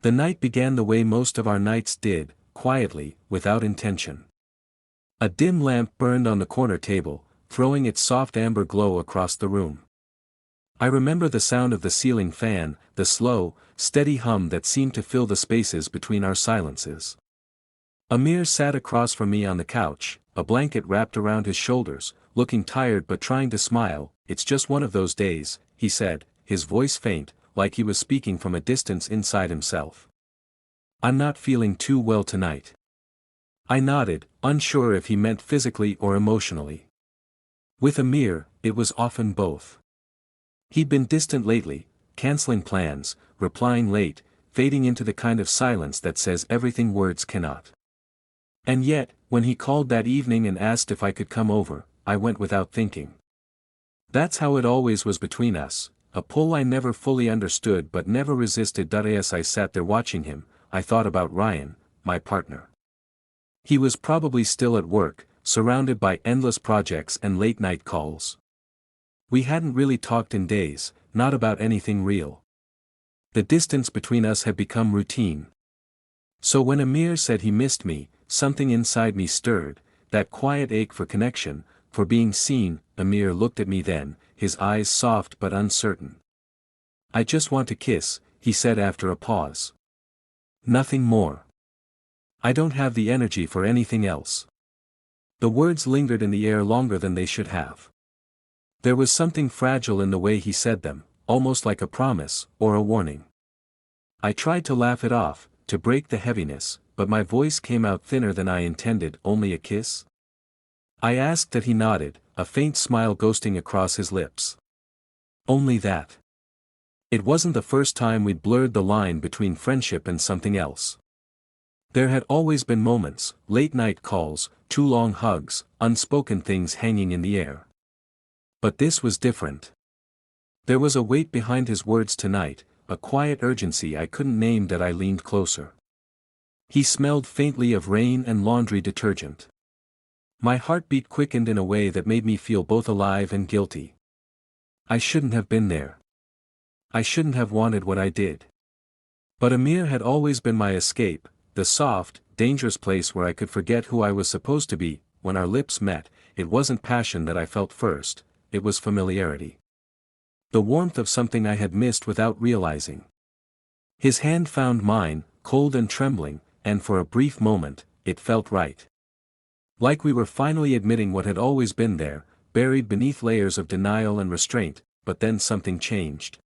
The night began the way most of our nights did, quietly, without intention. A dim lamp burned on the corner table, throwing its soft amber glow across the room. I remember the sound of the ceiling fan, the slow, steady hum that seemed to fill the spaces between our silences. Amir sat across from me on the couch, a blanket wrapped around his shoulders, looking tired but trying to smile. "It's just one of those days," he said, his voice faint, like he was speaking from a distance inside himself. "I'm not feeling too well tonight." I nodded, unsure if he meant physically or emotionally. With Amir, it was often both. He'd been distant lately, canceling plans, replying late, fading into the kind of silence that says everything words cannot. And yet, when he called that evening and asked if I could come over, I went without thinking. That's how it always was between us, a pull I never fully understood but never resisted. As I sat there watching him, I thought about Ryan, my partner. He was probably still at work, surrounded by endless projects and late-night calls. We hadn't really talked in days, not about anything real. The distance between us had become routine. So when Amir said he missed me, something inside me stirred, that quiet ache for connection, for being seen. Amir looked at me then, his eyes soft but uncertain. "I just want to kiss," he said after a pause. "Nothing more. I don't have the energy for anything else." The words lingered in the air longer than they should have. There was something fragile in the way he said them, almost like a promise, or a warning. I tried to laugh it off, to break the heaviness, but my voice came out thinner than I intended. "Only a kiss?" I asked that. He nodded, a faint smile ghosting across his lips. "Only that." It wasn't the first time we'd blurred the line between friendship and something else. There had always been moments, late-night calls, too long hugs, unspoken things hanging in the air. But this was different. There was a weight behind his words tonight, a quiet urgency I couldn't name. That I leaned closer. He smelled faintly of rain and laundry detergent. My heartbeat quickened in a way that made me feel both alive and guilty. I shouldn't have been there. I shouldn't have wanted what I did. But Amir had always been my escape, the soft, dangerous place where I could forget who I was supposed to be. When our lips met, it wasn't passion that I felt first, it was familiarity. The warmth of something I had missed without realizing. His hand found mine, cold and trembling, and for a brief moment, it felt right. Like we were finally admitting what had always been there, buried beneath layers of denial and restraint. But then something changed.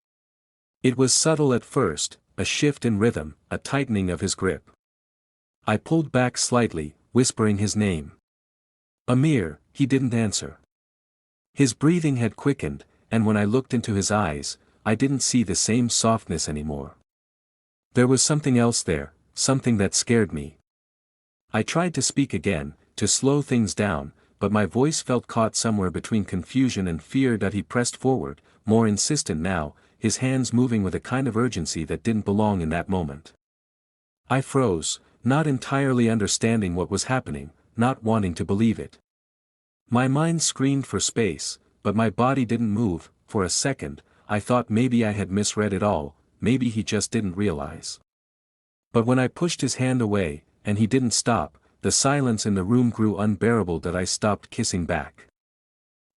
It was subtle at first, a shift in rhythm, a tightening of his grip. I pulled back slightly, whispering his name. "Amir." He didn't answer. His breathing had quickened, and when I looked into his eyes, I didn't see the same softness anymore. There was something else there, something that scared me. I tried to speak again, to slow things down, but my voice felt caught somewhere between confusion and fear. That he pressed forward, more insistent now, his hands moving with a kind of urgency that didn't belong in that moment. I froze, not entirely understanding what was happening, not wanting to believe it. My mind screamed for space, but my body didn't move. For a second, I thought maybe I had misread it all, maybe he just didn't realize. But when I pushed his hand away, and he didn't stop, the silence in the room grew unbearable. That I stopped kissing back.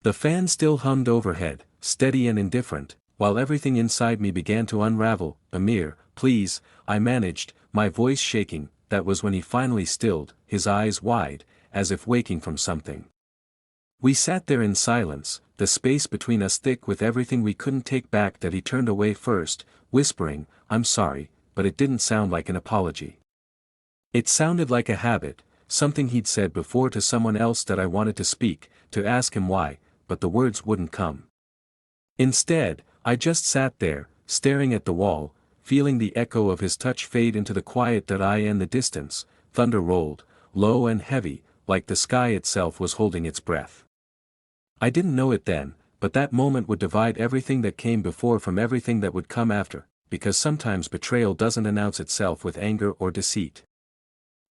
The fan still hummed overhead, steady and indifferent, while everything inside me began to unravel. "Amir, please," I managed, my voice shaking. That was when he finally stilled, his eyes wide, as if waking from something. We sat there in silence, the space between us thick with everything we couldn't take back. That he turned away first, whispering, "I'm sorry," but it didn't sound like an apology. It sounded like a habit, something he'd said before to someone else. That I wanted to speak, to ask him why, but the words wouldn't come. Instead, I just sat there, staring at the wall, feeling the echo of his touch fade into the quiet. That I in the distance, thunder rolled, low and heavy, like the sky itself was holding its breath. I didn't know it then, but that moment would divide everything that came before from everything that would come after, because sometimes betrayal doesn't announce itself with anger or deceit.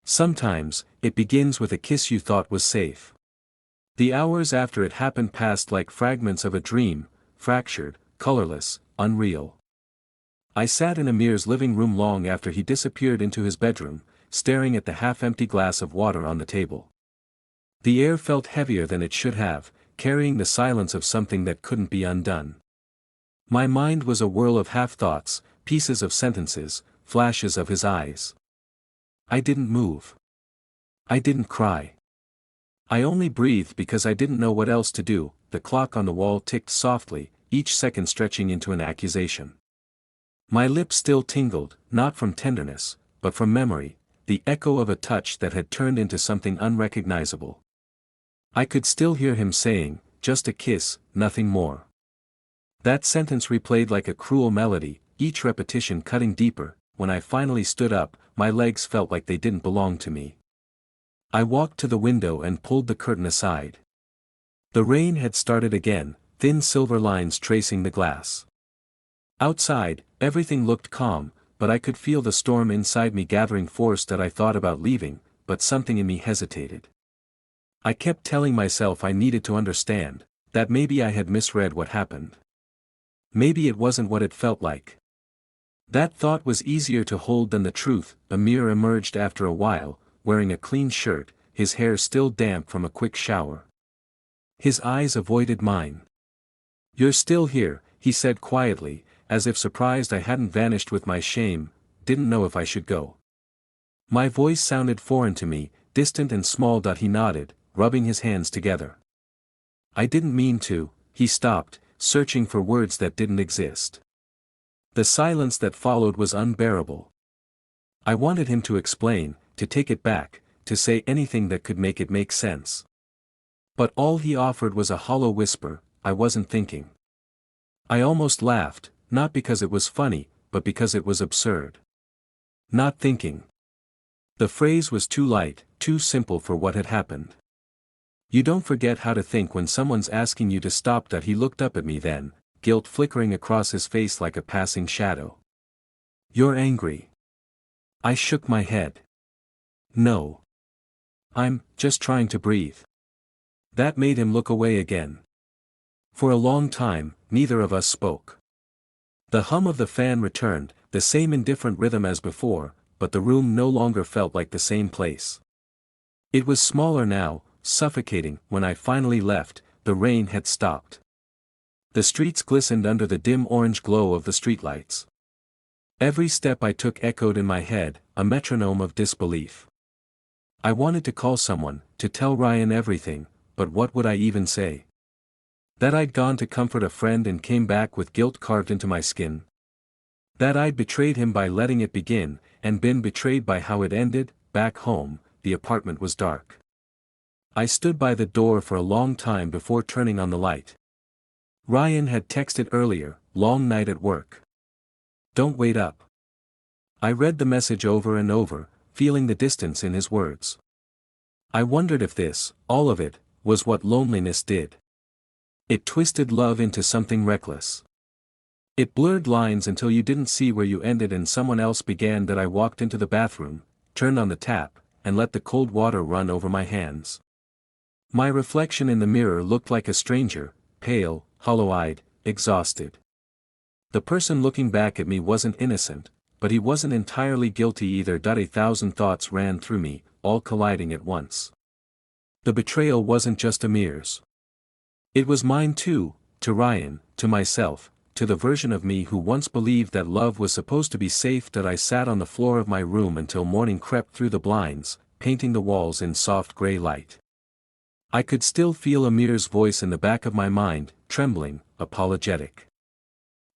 Sometimes, it begins with a kiss you thought was safe. The hours after it happened passed like fragments of a dream, fractured, colorless, unreal. I sat in Amir's living room long after he disappeared into his bedroom, staring at the half-empty glass of water on the table. The air felt heavier than it should have, carrying the silence of something that couldn't be undone. My mind was a whirl of half-thoughts, pieces of sentences, flashes of his eyes. I didn't move. I didn't cry. I only breathed because I didn't know what else to do. The clock on the wall ticked softly, each second stretching into an accusation. My lips still tingled, not from tenderness, but from memory, the echo of a touch that had turned into something unrecognizable. I could still hear him saying, "Just a kiss, nothing more." That sentence replayed like a cruel melody, each repetition cutting deeper. When I finally stood up, my legs felt like they didn't belong to me. I walked to the window and pulled the curtain aside. The rain had started again, thin silver lines tracing the glass. Outside, everything looked calm, but I could feel the storm inside me gathering force that I thought about leaving, but something in me hesitated. I kept telling myself I needed to understand, that maybe I had misread what happened. Maybe it wasn't what it felt like. That thought was easier to hold than the truth. Amir emerged after a while, wearing a clean shirt, his hair still damp from a quick shower. His eyes avoided mine. "You're still here," he said quietly, as if surprised I hadn't vanished with my shame, didn't know if I should go. My voice sounded foreign to me, distant and small. He nodded, rubbing his hands together. "I didn't mean to." He stopped, searching for words that didn't exist. The silence that followed was unbearable. I wanted him to explain, to take it back, to say anything that could make it make sense. But all he offered was a hollow whisper, "I wasn't thinking." I almost laughed, not because it was funny, but because it was absurd. Not thinking. The phrase was too light, too simple for what had happened. You don't forget how to think when someone's asking you to stop. He looked up at me then, guilt flickering across his face like a passing shadow. "You're angry." I shook my head. "No. I'm just trying to breathe." That made him look away again. For a long time, neither of us spoke. The hum of the fan returned, the same indifferent rhythm as before, but the room no longer felt like the same place. It was smaller now, suffocating. When I finally left, the rain had stopped. The streets glistened under the dim orange glow of the streetlights. Every step I took echoed in my head, a metronome of disbelief. I wanted to call someone, to tell Ryan everything, but what would I even say? That I'd gone to comfort a friend and came back with guilt carved into my skin? That I'd betrayed him by letting it begin, and been betrayed by how it ended? Back home, the apartment was dark. I stood by the door for a long time before turning on the light. Ryan had texted earlier, "Long night at work. Don't wait up." I read the message over and over, feeling the distance in his words. I wondered if this, all of it, was what loneliness did. It twisted love into something reckless. It blurred lines until you didn't see where you ended and someone else began. That I walked into the bathroom, turned on the tap, and let the cold water run over my hands. My reflection in the mirror looked like a stranger, pale, hollow-eyed, exhausted. The person looking back at me wasn't innocent, but he wasn't entirely guilty either. 1,000 thoughts ran through me, all colliding at once. The betrayal wasn't just Amir's. It was mine too, to Ryan, to myself, to the version of me who once believed that love was supposed to be safe. That I sat on the floor of my room until morning crept through the blinds, painting the walls in soft gray light. I could still feel Amir's voice in the back of my mind, trembling, apologetic.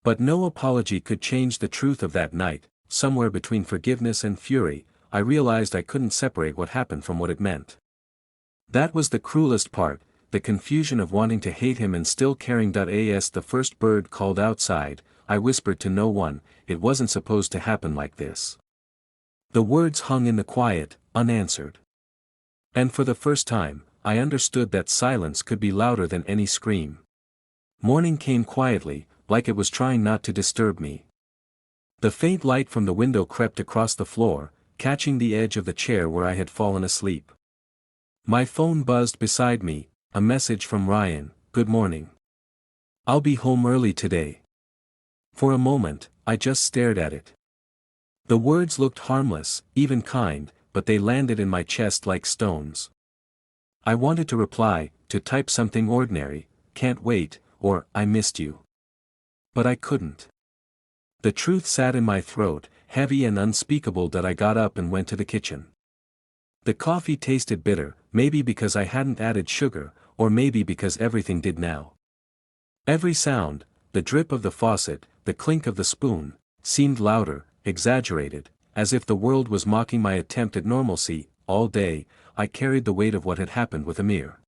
But no apology could change the truth of that night. Somewhere between forgiveness and fury, I realized I couldn't separate what happened from what it meant. That was the cruelest part, the confusion of wanting to hate him and still caring. As the first bird called outside, I whispered to no one, "It wasn't supposed to happen like this." The words hung in the quiet, unanswered. And for the first time, I understood that silence could be louder than any scream. Morning came quietly, like it was trying not to disturb me. The faint light from the window crept across the floor, catching the edge of the chair where I had fallen asleep. My phone buzzed beside me, a message from Ryan, "Good morning. I'll be home early today." For a moment, I just stared at it. The words looked harmless, even kind, but they landed in my chest like stones. I wanted to reply, to type something ordinary, "Can't wait," or "I missed you." But I couldn't. The truth sat in my throat, heavy and unspeakable, that I got up and went to the kitchen. The coffee tasted bitter, maybe because I hadn't added sugar, or maybe because everything did now. Every sound, the drip of the faucet, the clink of the spoon, seemed louder, exaggerated, as if the world was mocking my attempt at normalcy. All day, I carried the weight of what had happened with Amir.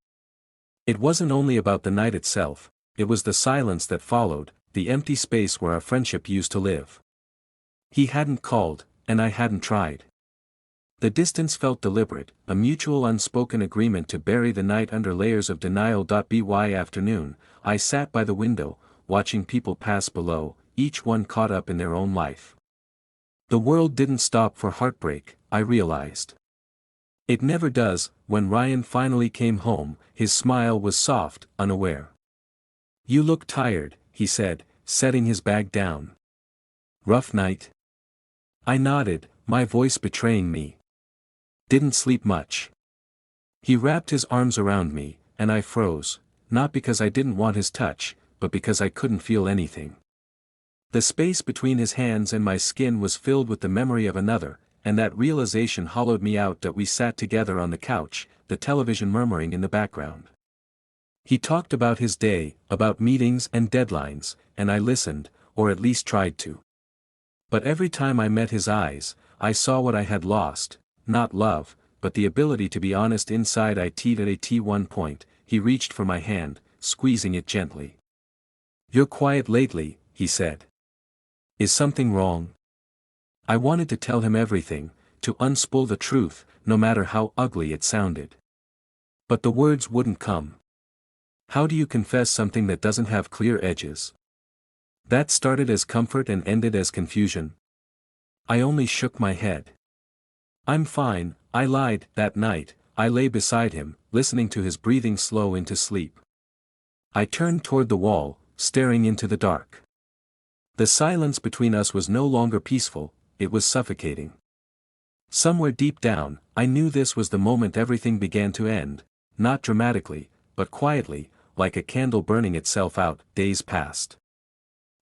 It wasn't only about the night itself, it was the silence that followed, the empty space where our friendship used to live. He hadn't called, and I hadn't tried. The distance felt deliberate, a mutual unspoken agreement to bury the night under layers of denial. By afternoon, I sat by the window, watching people pass below, each one caught up in their own life. The world didn't stop for heartbreak, I realized. It never does. When Ryan finally came home, his smile was soft, unaware. "You look tired," he said, setting his bag down. "Rough night?" I nodded, my voice betraying me. "Didn't sleep much." He wrapped his arms around me, and I froze, not because I didn't want his touch, but because I couldn't feel anything. The space between his hands and my skin was filled with the memory of another, and that realization hollowed me out. That we sat together on the couch, the television murmuring in the background. He talked about his day, about meetings and deadlines, and I listened, or at least tried to. But every time I met his eyes, I saw what I had lost, not love, but the ability to be honest inside it. At one point, he reached for my hand, squeezing it gently. "You're quiet lately," he said. "Is something wrong?" I wanted to tell him everything, to unspool the truth, no matter how ugly it sounded. But the words wouldn't come. How do you confess something that doesn't have clear edges? That started as comfort and ended as confusion. I only shook my head. "I'm fine," I lied. That night, I lay beside him, listening to his breathing slow into sleep. I turned toward the wall, staring into the dark. The silence between us was no longer peaceful, it was suffocating. Somewhere deep down, I knew this was the moment everything began to end, not dramatically, but quietly, like a candle burning itself out. Days passed.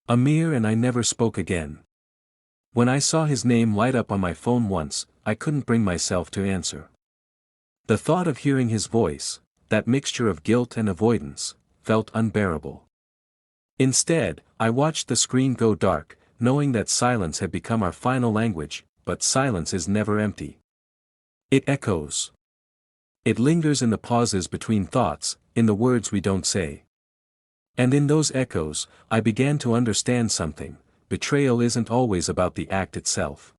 Amir and I never spoke again. When I saw his name light up on my phone once, I couldn't bring myself to answer. The thought of hearing his voice, that mixture of guilt and avoidance, felt unbearable. Instead, I watched the screen go dark, knowing that silence had become our final language. But silence is never empty. It echoes. It lingers in the pauses between thoughts, in the words we don't say. And in those echoes, I began to understand something: betrayal isn't always about the act itself.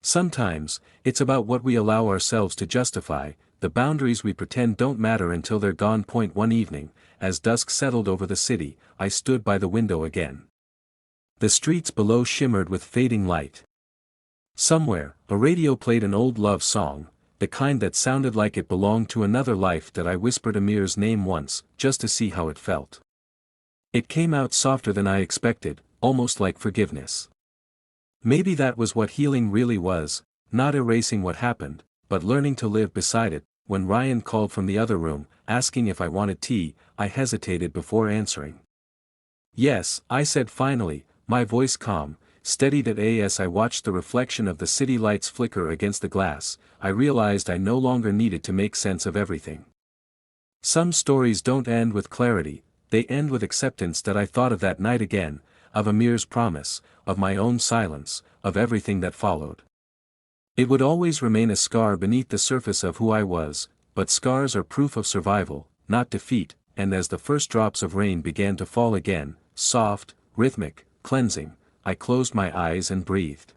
Sometimes, it's about what we allow ourselves to justify, the boundaries we pretend don't matter until they're gone. One evening, as dusk settled over the city, I stood by the window again. The streets below shimmered with fading light. Somewhere, a radio played an old love song, the kind that sounded like it belonged to another life. That I whispered Amir's name once, just to see how it felt. It came out softer than I expected, almost like forgiveness. Maybe that was what healing really was, not erasing what happened, but learning to live beside it. When Ryan called from the other room, asking if I wanted tea, I hesitated before answering. "Yes," I said finally, my voice calm, steadied. As I watched the reflection of the city lights flicker against the glass, I realized I no longer needed to make sense of everything. Some stories don't end with clarity, they end with acceptance. That I thought of that night again, of Amir's promise, of my own silence, of everything that followed. It would always remain a scar beneath the surface of who I was, but scars are proof of survival, not defeat. And as the first drops of rain began to fall again, soft, rhythmic, cleansing, I closed my eyes and breathed.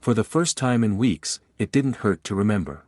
For the first time in weeks, it didn't hurt to remember.